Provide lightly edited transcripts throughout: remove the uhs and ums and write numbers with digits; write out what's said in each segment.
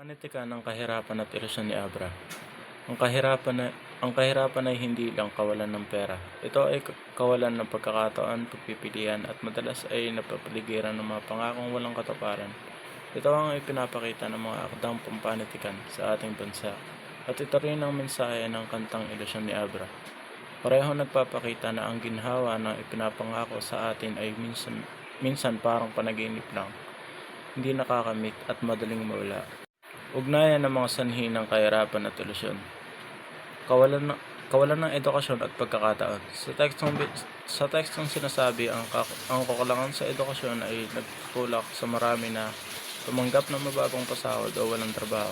Panitikan ng kahirapan at ilusyon ni Abra. Ang kahirapan ay hindi lang kawalan ng pera. Ito ay kawalan ng pagkakataon, pagpipilian at madalas ay napapaligiran ng mga pangakong walang katuparan. Ito ang ipinapakita ng mga akdang pampanitikan sa ating bansa. At ito rin ang mensahe ng kantang Ilusyon ni Abra. Pareho nagpapakita na ang ginhawa na ipinapangako sa atin ay minsan parang panaginip lang, hindi nakakamit at madaling mawala. Ugnayan ng mga sanhi ng kahirapan at ilusyon. Kawalan ng edukasyon at pagkakataon. Sa tekstong sinasabi, ang kakulangan sa edukasyon ay nagtutulak sa marami na tumanggap ng mababang pasahod o walang trabaho.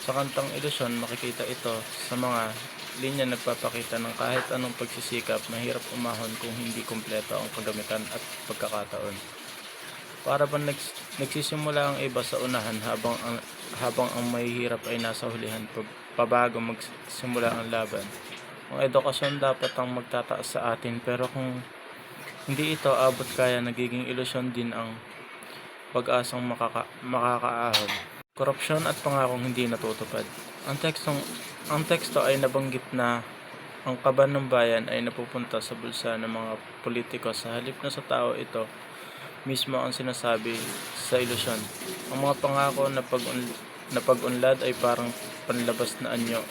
Sa kantang Ilusyon, makikita ito sa mga linya nagpapakita ng kahit anong pagsisikap, mahirap umahon kung hindi kumpleto ang kagamitan at pagkakataon. Para bang nagsisimula ang iba sa unahan habang ang mahihirap ay nasa hulihan pabago magsimula ang laban. Ang edukasyon dapat ang magtataas sa atin, pero kung hindi ito abot kaya, nagiging ilusyon din ang pag-asang makakaahon. Korupsyon at pangakong hindi natutupad. Ang teksto ay nabanggit na ang kaban ng bayan ay napupunta sa bulsa ng mga politiko sa halip na sa tao. Ito mismo ang sinasabi sa ilusyon. Ang mga pangako na pag-unlad ay parang panlabas na anyo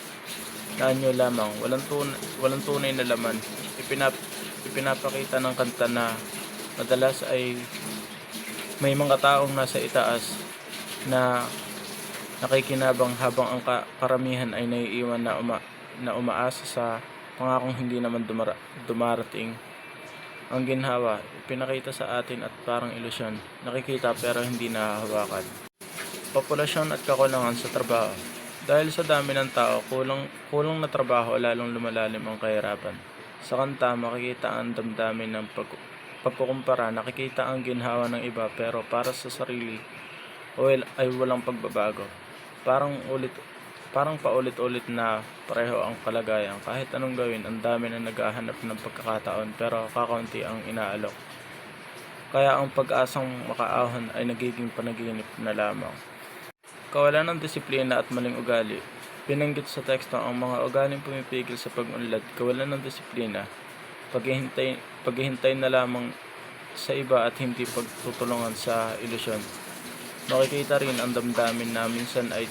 lamang, walang tunay na laman. Ipinapakita ng kanta na madalas ay may mga taong nasa itaas na nakikinabang habang ang karamihan ay naiiwan na umaasa sa pangakong hindi naman dumarating. Ang ginhawa, pinakita sa atin at parang ilusyon, nakikita pero hindi nahahawakan. Populasyon at kakulangan sa trabaho. Dahil sa dami ng tao, kulang na trabaho, lalong lumalalim ang kahirapan. Sa kanta, makikita ang damdamin ng pagkukumpara, nakikita ang ginhawa ng iba, pero para sa sarili ay walang pagbabago. Parang paulit-ulit na pareho ang kalagayan. Kahit anong gawin, ang dami na naghahanap ng pagkakataon, pero kakaunti ang inaalok. Kaya ang pag-asang makaahon ay nagiging panaginip na lamang. Kawalan ng disiplina at maling ugali. Binanggit sa teksto ang mga ugaling pumipigil sa pag-unlad, kawalan ng disiplina, paghihintay na lamang sa iba at hindi pagtutulungan sa ilusyon. Makikita rin ang damdamin na minsan ay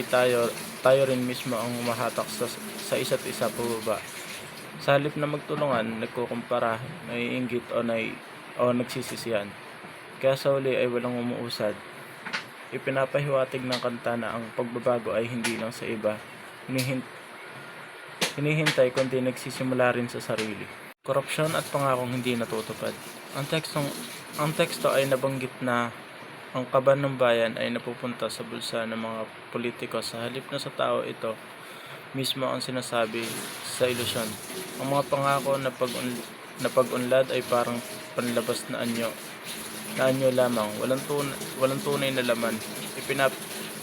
tayo rin mismo ang humahatak sa isa't isa pababa. Sa halip na magtulungan, nagkukumpara, naiinggit o nagsisisihan. Kaya sa huli ay walang umuusad. Ipinapahiwatig ng kanta na ang pagbabago ay hindi lang sa iba hinihintay, kundi nagsisimula rin sa sarili. Korupsyon at pangakong hindi natutupad. Ang teksto ay nabanggit na ang kaban ng bayan ay napupunta sa bulsa ng mga politiko sa halip na sa tao. Ito mismo ang sinasabi sa ilusyon. Ang mga pangako na pag-unlad ay parang panlabas na anyo lamang, walang tunay na laman.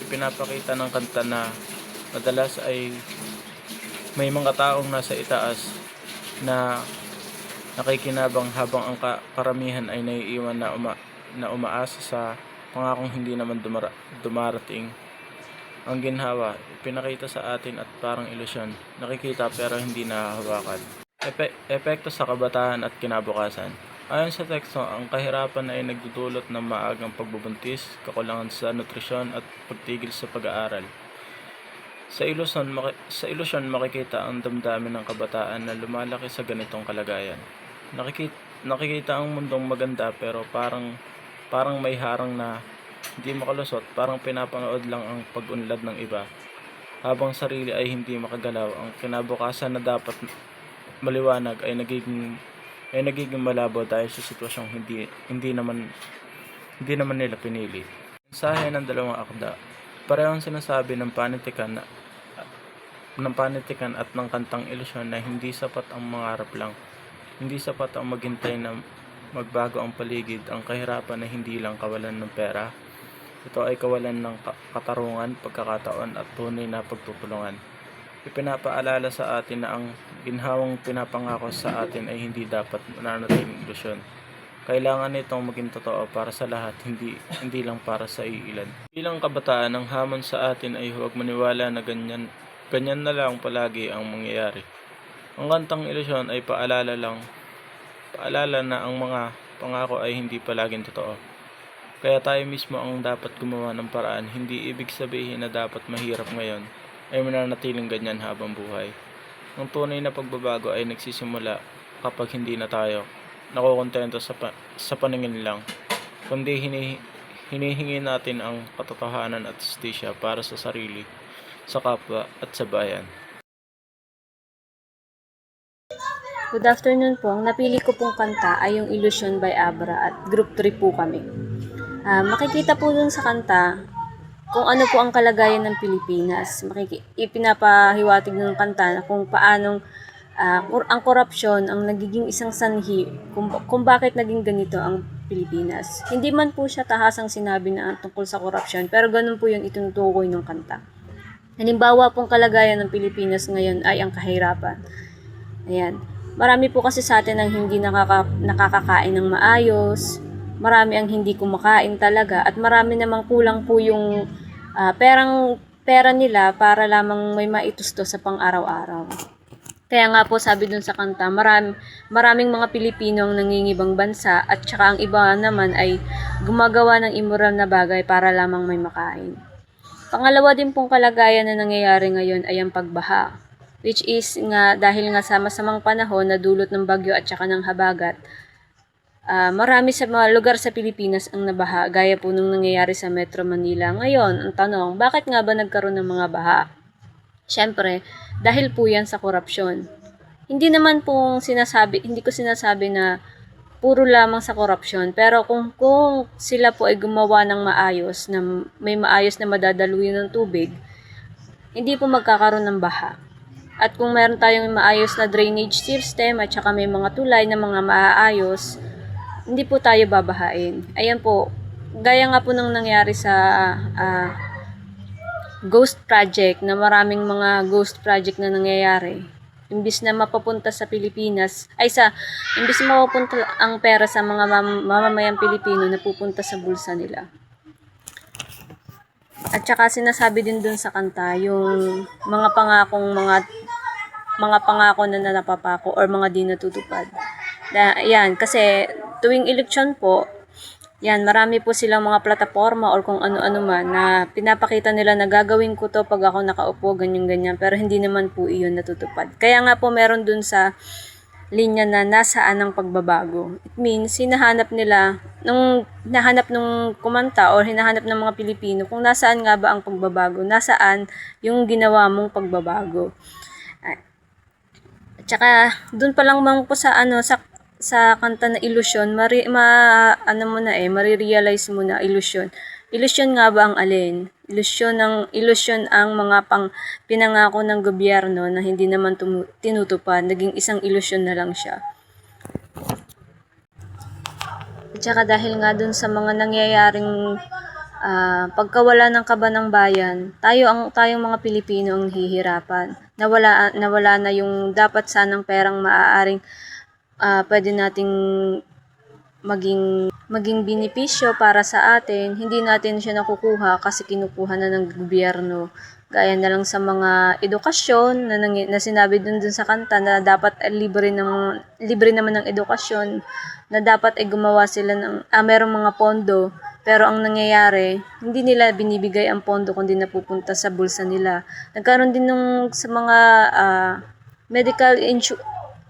Ipinapakita ng kanta na madalas ay may mga taong nasa itaas na nakikinabang habang ang karamihan ay naiiwan na umaasa sa pangakong hindi naman dumarating. Ang ginhawa, pinakita sa atin at parang ilusyon, nakikita pero hindi nahahawakan. Epekto sa kabataan at kinabukasan. Ayon sa teksto, ang kahirapan ay nagdudulot ng maagang pagbubuntis, kakulangan sa nutrisyon at pagtigil sa pag-aaral. Sa ilusyon, makikita ang damdamin ng kabataan na lumalaki sa ganitong kalagayan. Nakikita ang mundong maganda, pero parang may harang na hindi makalusot, parang pinapanood lang ang pag-unlad ng iba, habang sarili ay hindi makagalaw. Ang kinabukasan na dapat maliwanag ay nagiging malabo dahil sa sitwasyong hindi naman nila pinili. Mensahe ng dalawang akda. Parehong sinasabi ng panitikan at ng kantang Ilusyon na hindi sapat ang mangarap lang. Hindi sapat ang maghintay na magbago ang paligid. Ang kahirapan ay hindi lang kawalan ng pera. Ito ay kawalan ng katarungan, pagkakataon at tunay na pagtutulungan. Ipinapaalala sa atin na ang ginhawang pinapangako sa atin ay hindi dapat mananatiling ilusyon. Kailangan nitong maging totoo para sa lahat, hindi lang para sa iilan. Bilang kabataan, ang hamon sa atin ay huwag maniwala na ganyan na lang palagi ang mangyayari. Ang kantang Ilusyon ay paalala na ang mga pangako ay hindi palaging totoo. Kaya tayo mismo ang dapat gumawa ng paraan, hindi ibig sabihin na dapat mahirap ngayon ay mananatiling ganyan habang buhay. Ang tunay na pagbabago ay nagsisimula kapag hindi na tayo nakokontento sa paningin lang, kundi hinihingi natin ang katotohanan at justisya para sa sarili, sa kapwa at sa bayan. Good afternoon po. Ang napili ko pong kanta ay yung Ilusyon by Abra at group 3 po kami. Makikita po dun sa kanta kung ano po ang kalagayan ng Pilipinas. Ipinapahiwatig ng kanta na kung paanong ang korupsyon ang nagiging isang sanhi kung bakit naging ganito ang Pilipinas. Hindi man po siya tahasang sinabi na tungkol sa korupsyon, pero ganun po yung itinutukoy ng kanta. Halimbawa pong kalagayan ng Pilipinas ngayon ay ang kahirapan. Ayan. Marami po kasi sa atin ang hindi nakakakain ng maayos, marami ang hindi kumakain talaga, at marami namang kulang po yung pera nila para lamang may maitusto sa pang-araw-araw. Kaya nga po sabi dun sa kanta, maraming mga Pilipino ang nangingibang bansa at saka ang iba naman ay gumagawa ng immoral na bagay para lamang may makain. Pangalawa din pong kalagayan na nangyayari ngayon ay ang pagbaha, which is nga dahil nga sa masamang panahon na dulot ng bagyo at saka ng habagat, marami sa mga lugar sa Pilipinas ang nabaha, gaya po nung nangyayari sa Metro Manila. Ngayon, ang tanong, bakit nga ba nagkaroon ng mga baha? Siyempre, dahil po yan sa korupsyon. Hindi ko sinasabi na puro lamang sa korupsyon, pero kung sila po ay gumawa ng maayos, na may maayos na madadaluyan ng tubig, hindi po magkakaroon ng baha. At kung meron tayong maayos na drainage system at saka may mga tulay na mga maayos, hindi po tayo babahain. Ayan po, gaya nga po nang nangyari sa ghost project, na maraming mga ghost project na nangyayari. Imbis na mapapunta sa Pilipinas, imbis na mapapunta ang pera sa mga mamamayang Pilipino, napupunta sa bulsa nila. At saka sinasabi din dun sa kanta yung mga pangako na napapako or mga di natutupad. Yan, kasi tuwing eleksyon po, yan, marami po silang mga plataforma or kung ano-ano man na pinapakita nila na gagawin ko to pag ako nakaupo, ganyan-ganyan. Pero hindi naman po iyon natutupad. Kaya nga po meron dun sa linya na nasaan ang pagbabago. It means, hinahanap nung kumanta or hinahanap ng mga Pilipino kung nasaan nga ba ang pagbabago, nasaan yung ginawa mong pagbabago. At saka, dun pa lang po sa kanta na Ilusyon, marirealize mo na ilusyon. Ilusyon nga ba ang alin? Ilusyon ang mga pinangako ng gobyerno na hindi naman tinutupad, naging isang ilusyon na lang siya. At saka dahil nga dun sa mga nangyayaring pagkawala ng kaba ng bayan, tayong mga Pilipino ang hihirapan. Nawala na yung dapat sanang perang maaaring pwede nating maging benepisyo para sa atin. Hindi natin siya nakukuha kasi kinukuha na ng gobyerno. Gaya na lang sa mga edukasyon na sinabi dun sa kanta na dapat libre naman ng edukasyon, na dapat ay gumawa sila ng merong mga pondo, pero ang nangyayari, hindi nila binibigay ang pondo kundi napupunta sa bulsa nila. Nagkaroon din sa mga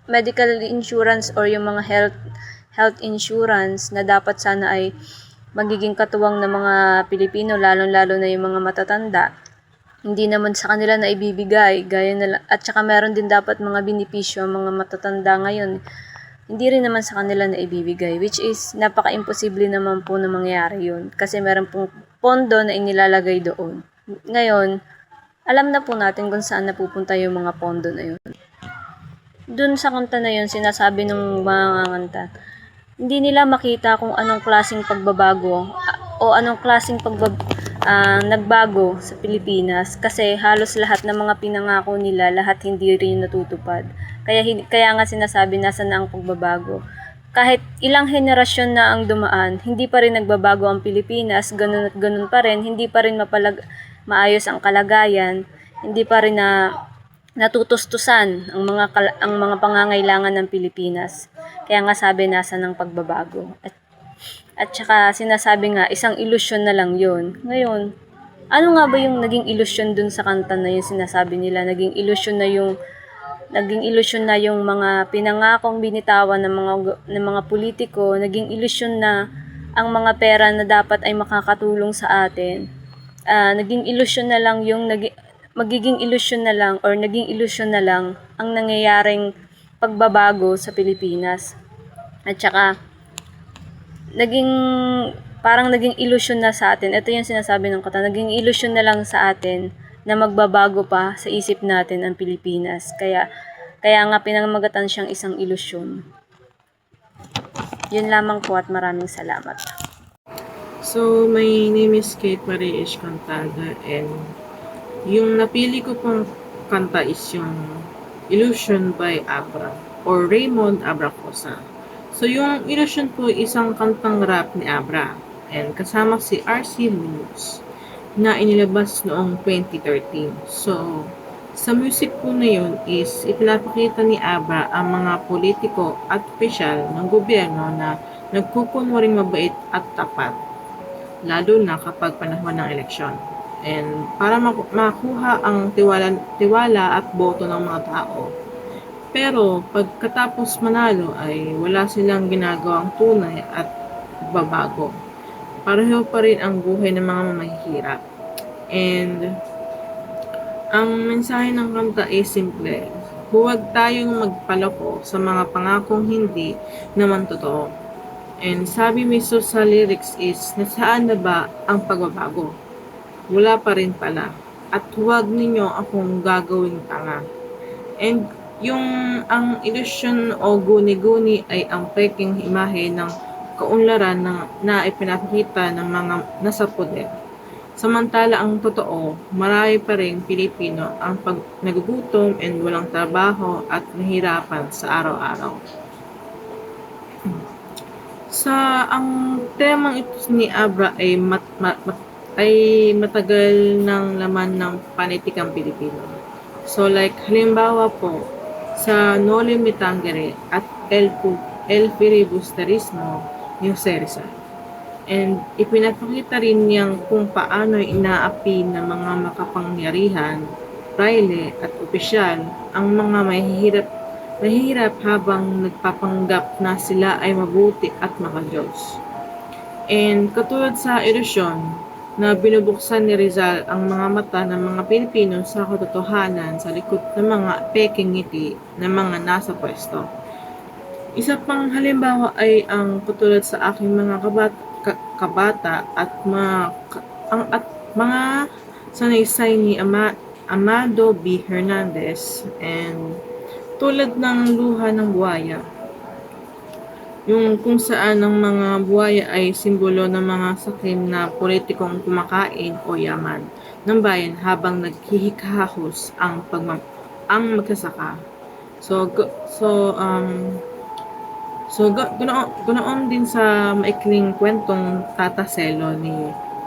medical insurance or yung mga health insurance na dapat sana ay magiging katuwang ng mga Pilipino, lalong-lalo na yung mga matatanda. Hindi naman sa kanila na ibibigay, at saka meron din dapat mga benepisyo ang mga matatanda ngayon. Hindi rin naman sa kanila na ibibigay, which is napaka-imposible naman po na mangyari yun. Kasi meron pong pondo na inilalagay doon. Ngayon, alam na po natin kung saan napupunta yung mga pondo na yun. Dun sa kanta na yun, sinasabi ng mga kanta, hindi nila makita kung anong klaseng pagbabago o anong klaseng nagbago sa Pilipinas, kasi halos lahat ng mga pinangako nila, lahat hindi rin natutupad. Kaya nga sinasabi nasa na ang pagbabago. kahit ilang henerasyon na ang dumaan, hindi pa rin nagbabago ang Pilipinas, ganun at ganun pa rin, hindi pa rin maayos ang kalagayan, hindi pa rin natutustusan ang mga pangangailangan ng Pilipinas. Kaya nga sabi nasa ng pagbabago. At saka sinasabi nga isang ilusyon na lang 'yon. Ngayon, ano nga ba yung naging ilusyon dun sa kanta na yung sinasabi nila? Naging ilusyon na yung mga pinangakong binitawan ng mga politiko, naging ilusyon na ang mga pera na dapat ay makakatulong sa atin. Naging ilusyon na lang magiging ilusyon na lang or naging ilusyon na lang ang nangyayaring pagbabago sa Pilipinas. At saka parang naging ilusyon na sa atin. Ito yung sinasabi ng kata, naging ilusyon na lang sa atin na magbabago pa sa isip natin ang Pilipinas. Kaya nga pinamagatan siyang isang ilusyon. Yun lamang po at maraming salamat. So, my name is Kate Marie Ish Cantada, and yung napili ko pong kanta is yung Illusion by Abra or Raymond Abracosa. So, yung Illusion po isang kantang rap ni Abra and kasama si R.C. Munoz na inilabas noong 2013. So, sa music po na yun is ipinapakita ni Abra ang mga politiko at opisyal ng gobyerno na nagkukunwaring mabait at tapat, lalo na kapag panahon ng eleksyon. And para makuha ang tiwala at boto ng mga tao. Pero pagkatapos manalo ay wala silang ginagawang tunay at babago. Pareho pa rin ang buhay ng mga mamahihirap. And ang mensahe ng kanta ay simple. Huwag tayong magpaloko sa mga pangakong hindi naman totoo. And sabi mismo sa lyrics is, nasaan na ba ang pagbabago? Wala pa rin pala. At huwag ninyo akong gagawing tanga. And ang ilusyon o guni-guni ay ang peking imahe ng kaunlaran na ipinapakita ng mga nasa poder. Samantala ang totoo, marami pa rin Pilipino ang nagugutom and walang trabaho at nahihirapan sa araw-araw. Ang temang ito ni Abra ay matagal ng laman ng panitikang Pilipino. So like halimbawa po sa Noli Me Tangere at El Filibusterismo ni Jose Rizal. And ipinapakita rin niyang kung paano inaapi ng mga makapangyarihan, praile at opisyal ang mga mahihirap habang nagpapanggap na sila ay mabuti at makadiyos. And katulad sa ilusyon na binubuksan ni Rizal ang mga mata ng mga Pilipino sa katotohanan sa likod ng mga peking ngiti ng mga nasa pwesto. Isa pang halimbawa ay ang katulad sa aking mga kabata at mga sanaysay ni Amado B. Hernandez and tulad ng Luha ng Buhaya, yung kung saan ang mga buhaya ay simbolo ng mga sakim na politikong kumakain o yaman ng bayan habang naghihikahos ang magsasaka. Ganoon din sa maikling kwentong Tataselo ni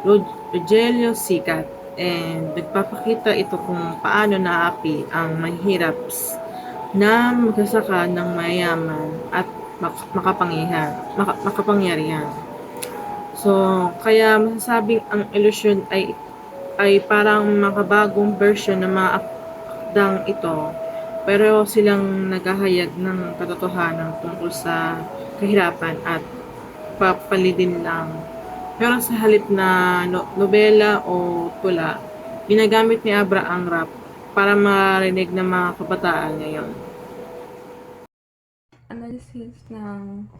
Rogelio Sicat, and nagpapakita ito kung paano naapi ang mahirap na magsasaka ng mayaman at makapangyarihan. So, kaya masasabing ang ilusyon ay parang makabagong version ng mga akdang ito, pero silang naghahayag ng katotohanan tungkol sa kahirapan at papalidin lang. Pero sa halip na nobela o tula, ginagamit ni Abra ang rap para marinig ng mga kabataan ngayon. Analysis ng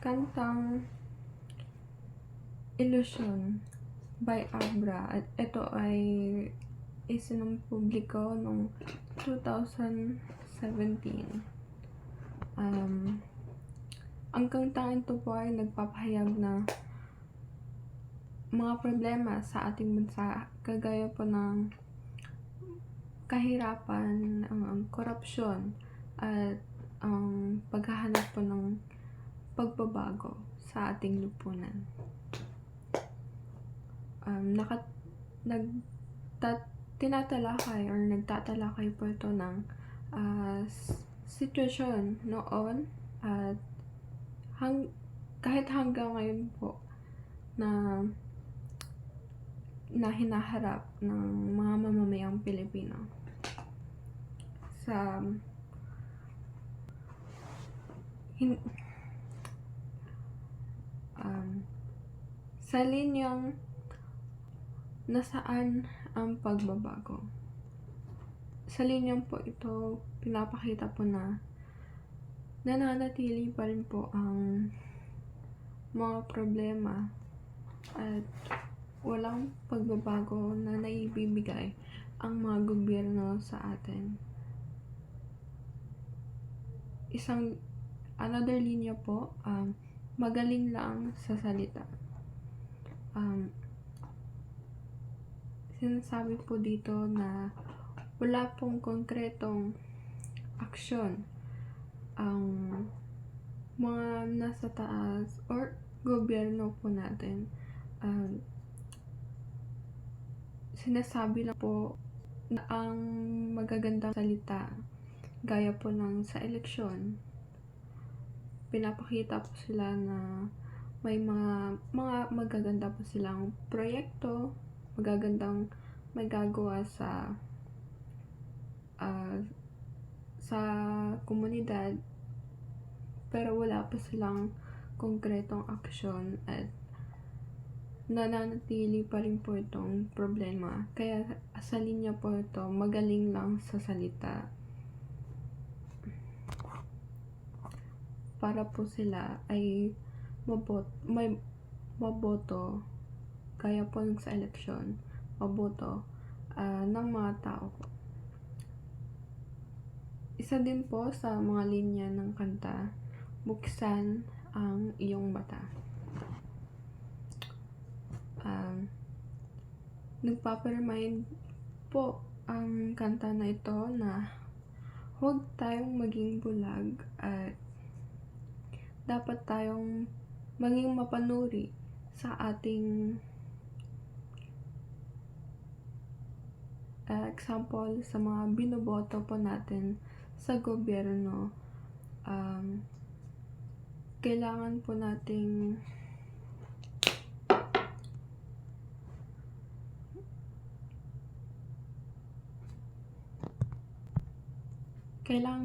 kantang Illusion by Abra. At ito ay isinumpubliko noong 2017. Ang kantang ito po ay nagpapahayag na mga problema sa ating bansa, kagaya po ng kahirapan, ang korupsyon, at ang paghahanap po ng pagbabago sa ating lipunan. Tinatalakay or nagtatalakay po ito ng sitwasyon noon at kahit hanggang ngayon po na hinaharap ng mga mamamayang Pilipino sa sa linyang nasaan ang pagbabago. Sa linyang po ito, pinapakita po na nananatili pa rin po ang mga problema at walang pagbabago na naibibigay ang mga gobyerno sa atin. Another linya po, magaling lang sa salita. Sinasabi po dito na wala pong konkretong aksyon ang mga nasa taas or gobyerno po natin. Sinasabi lang po na ang magagandang salita gaya po ng sa eleksyon, pinapakita po sila na may mga magaganda po silang proyekto, magagandang magagawa sa komunidad, pero wala pa silang konkretong aksyon at nananatili pa rin po itong problema. Kaya sa linya po ito, magaling lang sa salita. Para po sila ay maboto, kaya po sa eleksyon, maboto ng mga tao. Isa din po sa mga linya ng kanta, buksan ang iyong mata. Nagpaparemind po ang kanta na ito na huwag tayong maging bulag at dapat tayong maging mapanuri sa ating example sa mga binoboto po natin sa gobyerno. Kailangan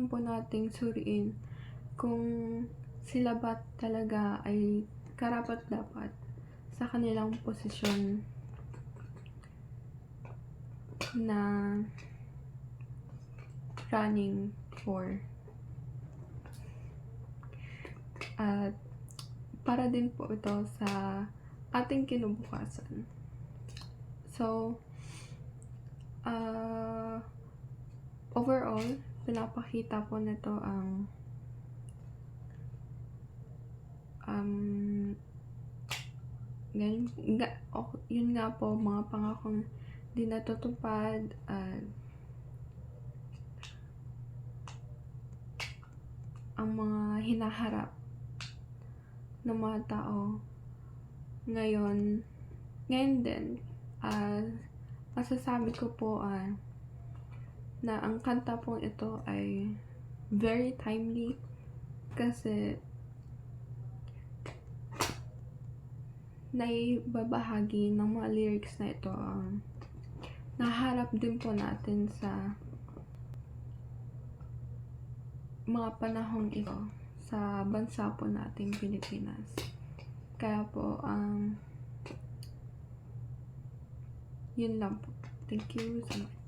po nating suriin kung sila ba talaga ay karapat-dapat sa kanilang posisyon na running for. At para din po ito sa ating kinabukasan. So, overall, pinapakita po nito ang yun nga po, mga pangakong di natutupad at ang mga hinaharap ng mga tao ngayon din. Masasabi ko po na ang kanta po ito ay very timely kasi naibabahagi ng mga lyrics na ito naharap din po natin sa mga panahong ito sa bansa po nating Pilipinas. Kaya po yun lang po. Thank you so much.